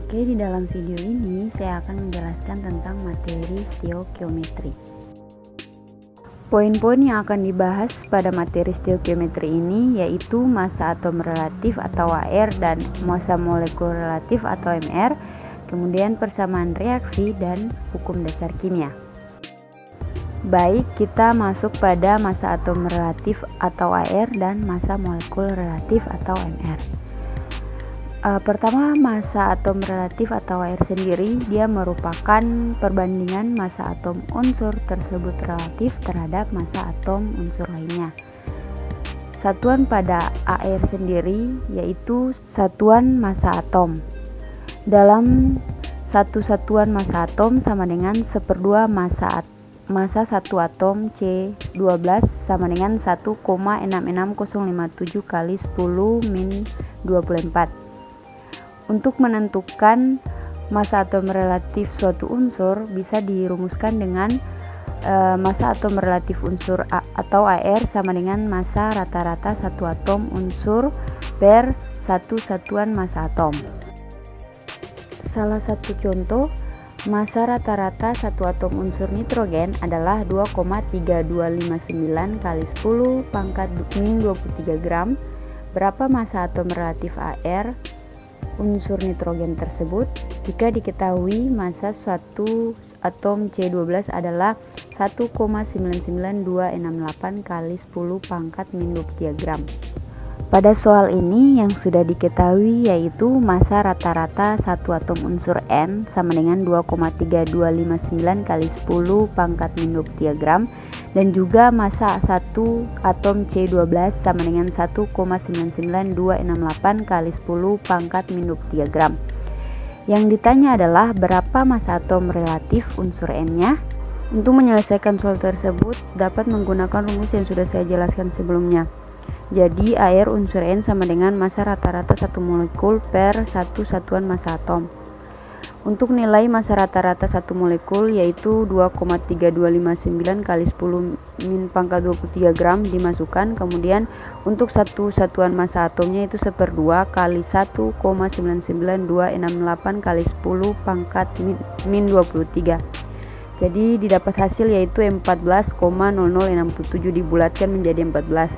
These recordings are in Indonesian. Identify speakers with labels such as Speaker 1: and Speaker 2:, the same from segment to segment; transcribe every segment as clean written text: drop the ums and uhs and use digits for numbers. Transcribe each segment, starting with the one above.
Speaker 1: Oke, di dalam video ini saya akan menjelaskan tentang materi stoikiometri. Poin-poin yang akan dibahas pada materi stoikiometri ini yaitu massa atom relatif atau AR dan massa molekul relatif atau MR, kemudian persamaan reaksi dan hukum dasar kimia. Baik, kita masuk pada massa atom relatif atau AR dan massa molekul relatif atau MR. Pertama, massa atom relatif atau AR sendiri dia merupakan perbandingan massa atom unsur tersebut relatif terhadap massa atom unsur lainnya. Satuan pada AR sendiri yaitu satuan massa atom. Dalam satu satuan massa atom sama dengan 1/2 massa satu atom C12 sama dengan 1,66057 kali 10⁻²4. Untuk menentukan massa atom relatif suatu unsur bisa dirumuskan dengan massa atom relatif unsur atau AR sama dengan massa rata-rata satu atom unsur per satu satuan massa atom. Salah satu contoh, massa rata-rata satu atom unsur nitrogen adalah 2,3259 kali 10⁻³ gram. Berapa massa atom relatif AR unsur nitrogen tersebut? Jika diketahui massa suatu atom C12 adalah 1,99268 kali 10⁻³ gram. Pada soal ini yang sudah diketahui yaitu massa rata-rata satu atom unsur N sama dengan 2,3259 kali 10⁻³ gram dan juga massa satu atom C12 sama dengan 1,99268 kali 10⁻³ gram. Yang ditanya adalah berapa massa atom relatif unsur N-nya. Untuk menyelesaikan soal tersebut dapat menggunakan rumus yang sudah saya jelaskan sebelumnya. Jadi AR unsur N sama dengan massa rata-rata satu molekul per satu satuan massa atom. Untuk nilai massa rata-rata satu molekul yaitu 2,3259 kali 10⁻³ gram dimasukkan, kemudian untuk satu satuan massa atomnya itu 1/2 kali 1,99268 kali 10⁻³ jadi didapat hasil yaitu 14,0067 dibulatkan menjadi 14.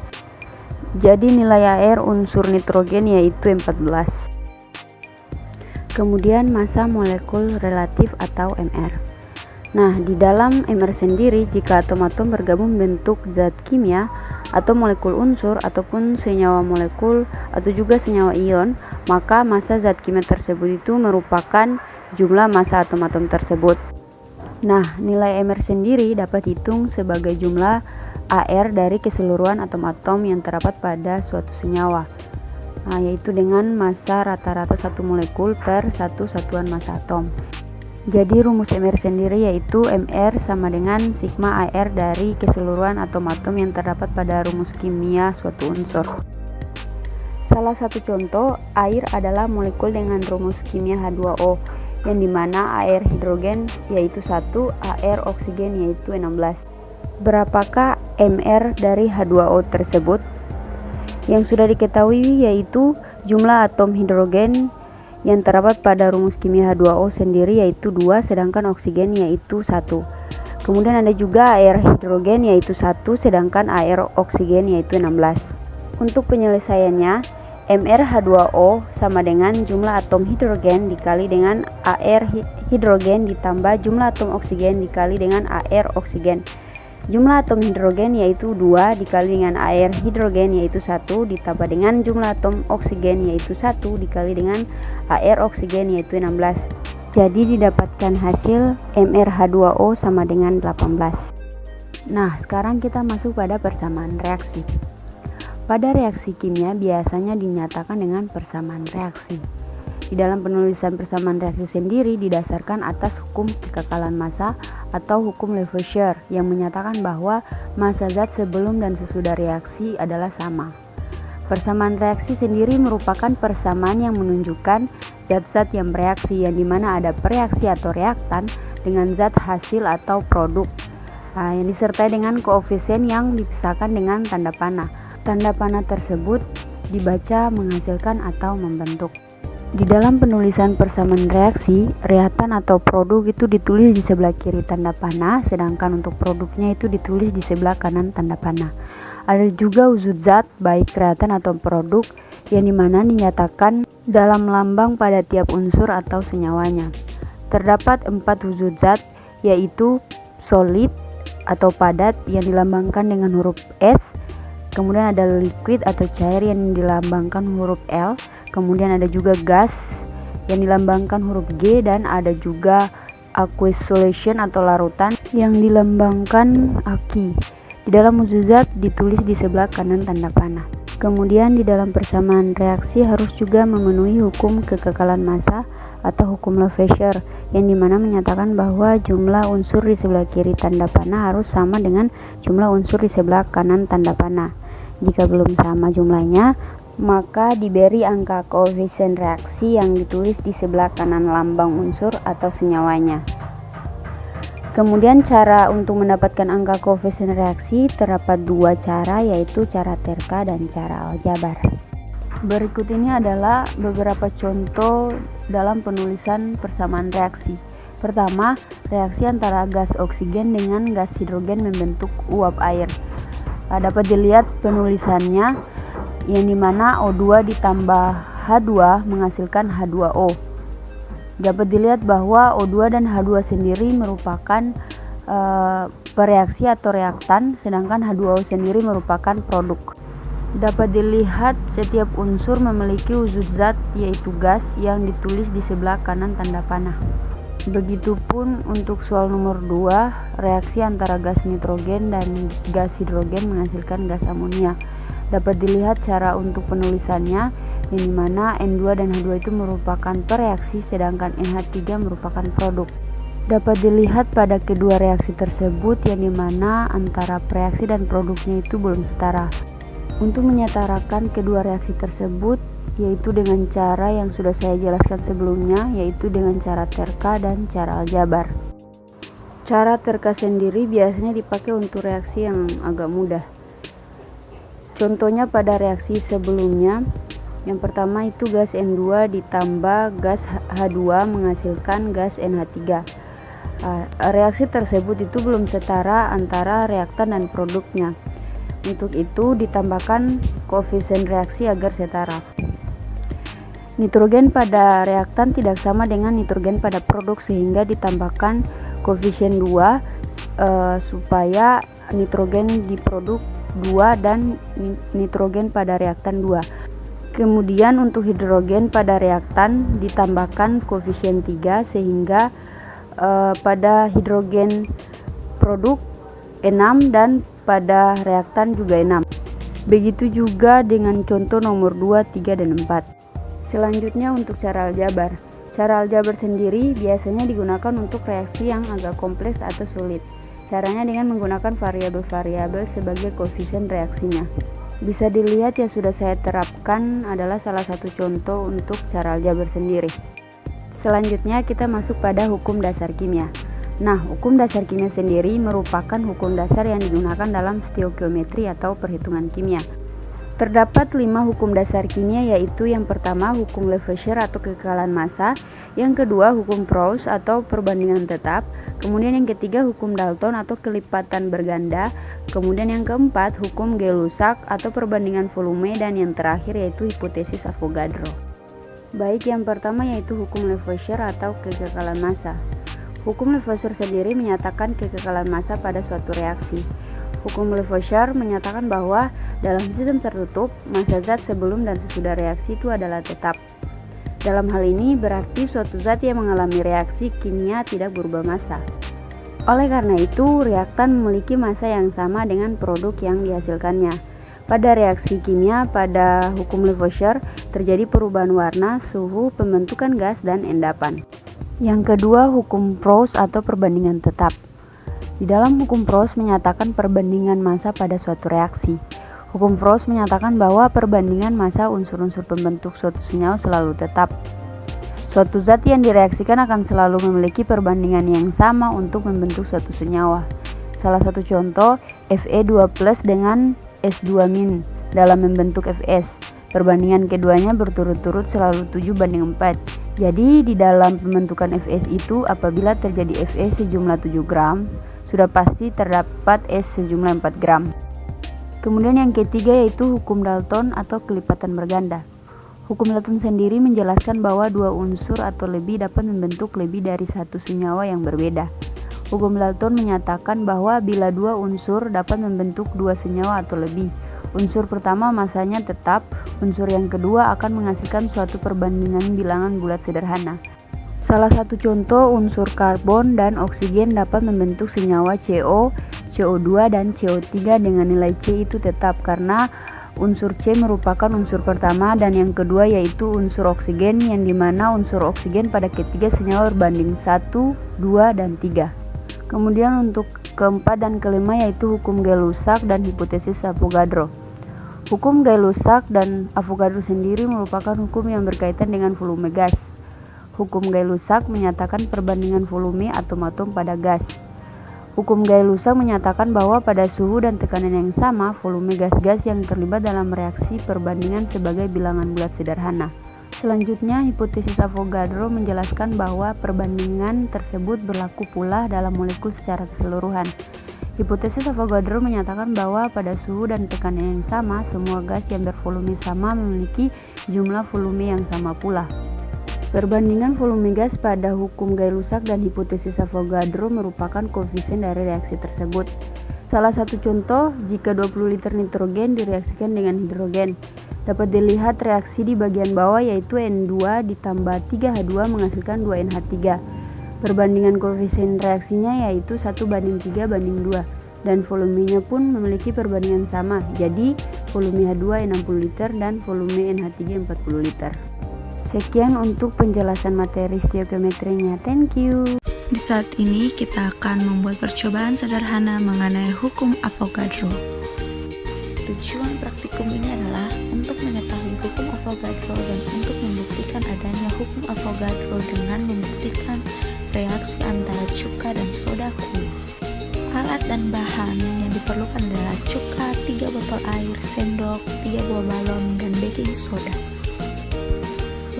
Speaker 1: Jadi nilai AR unsur nitrogen yaitu 14. Kemudian massa molekul relatif atau MR. Nah, di dalam MR sendiri jika atom-atom bergabung membentuk zat kimia atau molekul unsur ataupun senyawa molekul atau juga senyawa ion, maka massa zat kimia tersebut itu merupakan jumlah massa atom-atom tersebut. Nah, nilai MR sendiri dapat dihitung sebagai jumlah AR dari keseluruhan atom-atom yang terdapat pada suatu senyawa. Yaitu dengan massa rata-rata satu molekul per satu satuan massa atom. Jadi rumus MR sendiri yaitu MR sama dengan sigma AR dari keseluruhan atom-atom yang terdapat pada rumus kimia suatu unsur. Salah satu contoh, air adalah molekul dengan rumus kimia H2O yang dimana AR hidrogen yaitu 1, AR oksigen yaitu 16. Berapakah MR dari H2O tersebut? Yang sudah diketahui yaitu jumlah atom hidrogen yang terdapat pada rumus kimia H2O sendiri yaitu 2, sedangkan oksigen yaitu 1. Kemudian ada juga air hidrogen yaitu 1, sedangkan air oksigen yaitu 16. Untuk penyelesaiannya, MR H2O sama dengan jumlah atom hidrogen dikali dengan air hidrogen ditambah jumlah atom oksigen dikali dengan air oksigen. Jumlah atom hidrogen yaitu 2 dikali dengan air hidrogen yaitu 1 ditambah dengan jumlah atom oksigen yaitu 1 dikali dengan air oksigen yaitu 16. Jadi didapatkan hasil MrH2O sama dengan 18. Nah, sekarang kita masuk pada persamaan reaksi. Pada reaksi kimia biasanya dinyatakan dengan persamaan reaksi. Di dalam penulisan persamaan reaksi sendiri didasarkan atas hukum kekekalan massa atau hukum Lavoisier yang menyatakan bahwa massa zat sebelum dan sesudah reaksi adalah sama. Persamaan reaksi sendiri merupakan persamaan yang menunjukkan zat-zat yang bereaksi yang dimana ada pereaksi atau reaktan dengan zat hasil atau produk yang disertai dengan koefisien yang dipisahkan dengan tanda panah. Tanda panah tersebut dibaca menghasilkan atau membentuk. Di dalam penulisan persamaan reaksi, reaktan atau produk itu ditulis di sebelah kiri tanda panah, sedangkan untuk produknya itu ditulis di sebelah kanan tanda panah. Ada juga wujud zat, baik reaktan atau produk, yang dimana dinyatakan dalam lambang pada tiap unsur atau senyawanya. Terdapat 4 wujud zat, yaitu solid atau padat yang dilambangkan dengan huruf S, kemudian ada liquid atau cair yang dilambangkan huruf L, kemudian ada juga gas yang dilambangkan huruf G, dan ada juga aqueous solution atau larutan yang dilambangkan AQ. Di dalam wujud zat ditulis di sebelah kanan tanda panah. Kemudian di dalam persamaan reaksi harus juga memenuhi hukum kekekalan massa atau hukum Lavoisier, yang dimana menyatakan bahwa jumlah unsur di sebelah kiri tanda panah harus sama dengan jumlah unsur di sebelah kanan tanda panah. Jika belum sama jumlahnya, maka diberi angka koefisien reaksi yang ditulis di sebelah kanan lambang unsur atau senyawanya. Kemudian cara untuk mendapatkan angka koefisien reaksi terdapat 2 cara, yaitu cara terka dan cara aljabar. Berikut ini adalah beberapa contoh dalam penulisan persamaan reaksi. Pertama, reaksi antara gas oksigen dengan gas hidrogen membentuk uap air. Dapat dilihat penulisannya, yang dimana O2 ditambah H2 menghasilkan H2O. Dapat dilihat bahwa O2 dan H2 sendiri merupakan pereaksi atau reaktan, sedangkan H2O sendiri merupakan produk. Dapat dilihat setiap unsur memiliki wujud zat, yaitu gas, yang ditulis di sebelah kanan tanda panah. Begitupun untuk soal nomor 2, reaksi antara gas nitrogen dan gas hidrogen menghasilkan gas amonia. Dapat dilihat cara untuk penulisannya, yang dimana N2 dan H2 itu merupakan pereaksi, sedangkan NH3 merupakan produk. Dapat dilihat pada kedua reaksi tersebut, yang dimana antara pereaksi dan produknya itu belum setara. Untuk menyetarakan kedua reaksi tersebut, yaitu dengan cara yang sudah saya jelaskan sebelumnya, yaitu dengan cara terka dan cara aljabar. Cara terka sendiri biasanya dipakai untuk reaksi yang agak mudah. Contohnya pada reaksi sebelumnya, yang pertama itu gas N2 ditambah gas H2 menghasilkan gas NH3. Reaksi tersebut itu belum setara antara reaktan dan produknya. Untuk itu ditambahkan koefisien reaksi agar setara. Nitrogen pada reaktan tidak sama dengan nitrogen pada produk, sehingga ditambahkan koefisien 2 supaya nitrogen di produk 2 dan nitrogen pada reaktan 2. Kemudian untuk hidrogen pada reaktan ditambahkan koefisien 3, sehingga pada hidrogen produk 6 dan pada reaktan juga 6. Begitu juga dengan contoh nomor 2, 3, dan 4. Selanjutnya untuk cara aljabar. Cara aljabar sendiri biasanya digunakan untuk reaksi yang agak kompleks atau sulit. Caranya dengan menggunakan variabel-variabel sebagai koefisien reaksinya. Bisa dilihat yang sudah saya terapkan adalah salah satu contoh untuk cara aljabar sendiri. Selanjutnya kita masuk pada hukum dasar kimia. Nah, hukum dasar kimia sendiri merupakan hukum dasar yang digunakan dalam stoikiometri atau perhitungan kimia. Terdapat 5 hukum dasar kimia, yaitu yang pertama hukum Lavoisier atau kekekalan massa, yang kedua hukum Proust atau perbandingan tetap, kemudian yang ketiga hukum Dalton atau kelipatan berganda, kemudian yang keempat hukum Gay-Lussac atau perbandingan volume, dan yang terakhir yaitu hipotesis Avogadro. Baik, yang pertama yaitu hukum Lavoisier atau kekekalan massa. Hukum Lavoisier sendiri menyatakan kekekalan massa pada suatu reaksi. Hukum Lavoisier menyatakan bahwa dalam sistem tertutup, massa zat sebelum dan sesudah reaksi itu adalah tetap. Dalam hal ini berarti suatu zat yang mengalami reaksi kimia tidak berubah massa. Oleh karena itu, reaktan memiliki massa yang sama dengan produk yang dihasilkannya. Pada reaksi kimia pada hukum Lavoisier terjadi perubahan warna, suhu, pembentukan gas, dan endapan. Yang kedua, hukum Proust atau perbandingan tetap. Di dalam hukum Proust menyatakan perbandingan massa pada suatu reaksi. Hukum Proust menyatakan bahwa perbandingan massa unsur-unsur pembentuk suatu senyawa selalu tetap. Suatu zat yang direaksikan akan selalu memiliki perbandingan yang sama untuk membentuk suatu senyawa. Salah satu contoh, Fe2+ dengan S2- dalam membentuk Fs. Perbandingan keduanya berturut-turut selalu 7:4. Jadi di dalam pembentukan Fs itu apabila terjadi Fe sejumlah 7 gram, sudah pasti terdapat S sejumlah 4 gram. Kemudian yang ketiga yaitu hukum Dalton atau kelipatan berganda. Hukum Dalton sendiri menjelaskan bahwa dua unsur atau lebih dapat membentuk lebih dari satu senyawa yang berbeda. Hukum Dalton menyatakan bahwa bila dua unsur dapat membentuk dua senyawa atau lebih, unsur pertama masanya tetap, unsur yang kedua akan menghasilkan suatu perbandingan bilangan bulat sederhana. Salah satu contoh unsur karbon dan oksigen dapat membentuk senyawa CO, CO2, dan CO3 dengan nilai C itu tetap karena unsur C merupakan unsur pertama dan yang kedua yaitu unsur oksigen yang dimana unsur oksigen pada ketiga senyawa berbanding 1, 2, dan 3. Kemudian untuk keempat dan kelima yaitu hukum Gay-Lussac dan hipotesis Avogadro. Hukum Gay-Lussac dan Avogadro sendiri merupakan hukum yang berkaitan dengan volume gas. Hukum Gay-Lussac menyatakan perbandingan volume atom-atom pada gas. Hukum Gay-Lussac menyatakan bahwa pada suhu dan tekanan yang sama, volume gas-gas yang terlibat dalam reaksi perbandingan sebagai bilangan bulat sederhana. Selanjutnya, hipotesis Avogadro menjelaskan bahwa perbandingan tersebut berlaku pula dalam molekul secara keseluruhan. Hipotesis Avogadro menyatakan bahwa pada suhu dan tekanan yang sama, semua gas yang bervolume sama memiliki jumlah volume yang sama pula. Perbandingan volume gas pada hukum Gay-Lussac dan hipotesis Avogadro merupakan koefisien dari reaksi tersebut. Salah satu contoh, jika 20 liter nitrogen direaksikan dengan hidrogen, dapat dilihat reaksi di bagian bawah yaitu N2 ditambah 3H2 menghasilkan 2NH3. Perbandingan koefisien reaksinya yaitu 1:3:2 dan volumenya pun memiliki perbandingan sama, jadi volume H2 60 liter dan volume NH3 40 liter. Sekian untuk penjelasan materi stoikiometrinya. Thank you.
Speaker 2: Di saat ini kita akan membuat percobaan sederhana mengenai hukum Avogadro. Tujuan praktikum ini adalah untuk mengetahui hukum Avogadro dan untuk membuktikan adanya hukum Avogadro dengan membuktikan reaksi antara cuka dan soda kue. Alat dan bahan yang diperlukan adalah cuka, 3 botol air, sendok, 3 buah balon, dan baking soda.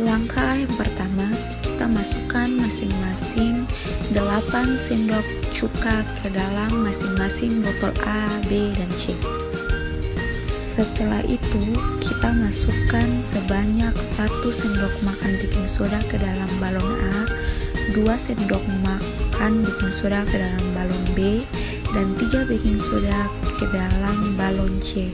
Speaker 2: Langkah yang pertama, kita masukkan masing-masing 8 sendok cuka ke dalam masing-masing botol A, B, dan C. Setelah itu, kita masukkan sebanyak 1 sendok makan baking soda ke dalam balon A, 2 sendok makan baking soda ke dalam balon B, dan 3 baking soda ke dalam balon C.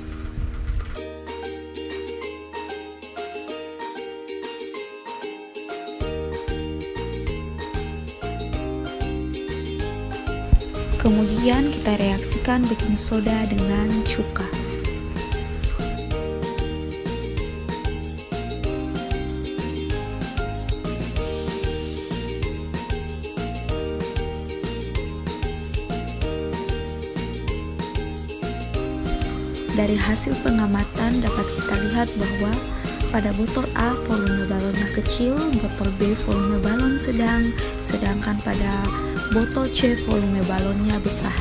Speaker 2: Kemudian kita reaksikan baking soda dengan cuka. Dari hasil pengamatan dapat kita lihat bahwa pada botol A volume balonnya kecil, botol B volume balon sedang, sedangkan pada botol C volume balonnya besar.